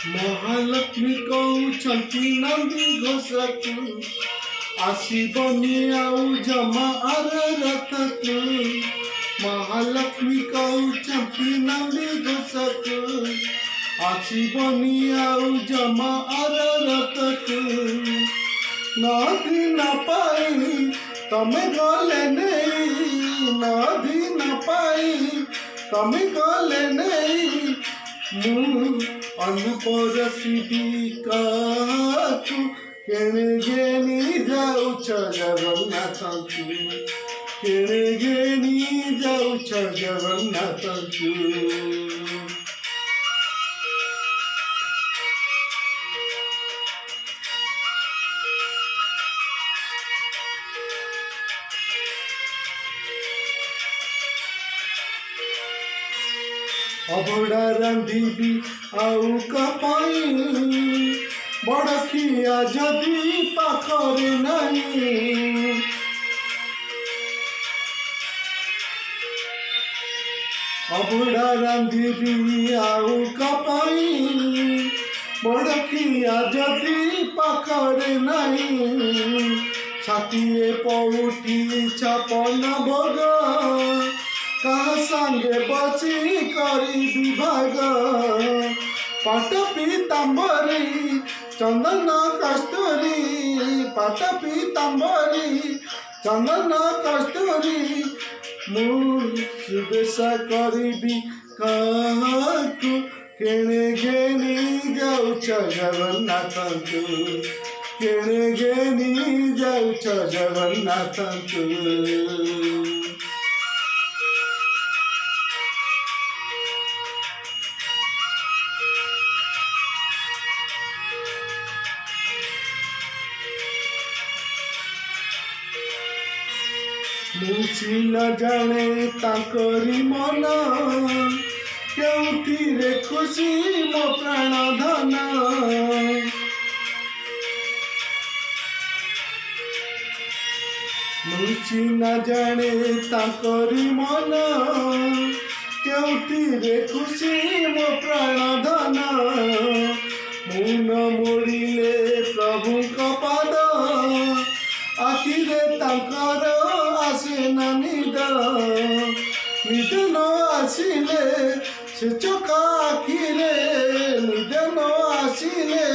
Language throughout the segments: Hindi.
महालक्ष्मी कहउछंती नंदी घोषकु आसीबनी आउ जमा आर रथकु। महालक्ष्मी कहउछंती नंदी घोषकु आसीबनी आउ जमा आर रथकु। नदी न पाई तमे गले नहीं, नदी न पाई तमे गले नहीं। अनुपरसिबी काकु केणे घेनी जाउछ जगन्नाथकु, केणे घेनी जाउछ जगन्नाथकु। अभड़ा रांधिबी आउ कपाई बड़खिया जदि पाखरे नहीं। अभड़ा रांधिबी आउ कपाई बड़खिया जदि पाखरे नहीं। छातिए पौटी छापन भोग कहा संगे बची करी विभाग। पाट पीतांबरी चंदन कस्तूरी, पाट पीतांबरी चंदन कस्तूरी। सुदेश करी काकु केणे घेनी जाउछ जगन्नाथकु, केणे घेनी जाउछ जगन्नाथकु। मुझी न जाने ताकरी मन केउठिरे खुशी मो प्राण धन। मुझी न जाने ताकरी मन केउठिरे खुशी मो प्राण धन। मुन मोड़िले प्रभु पाद आखिरे ताकर आसे ना निद। निद न आसिले से चका आखिरे, निद न आसिले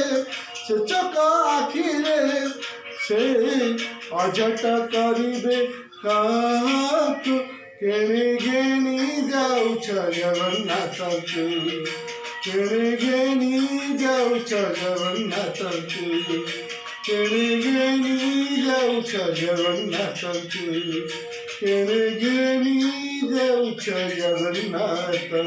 से चका आखिरे। से अजट करिबे काकु केणे घेनी जाउछ जगन्नाथकु, केणे घेनी जाउछ जगन्नाथकु, केणे घेनी जाउछ जगन्नाथकु, केणे घेनी जाउछ जगन्नाथकु।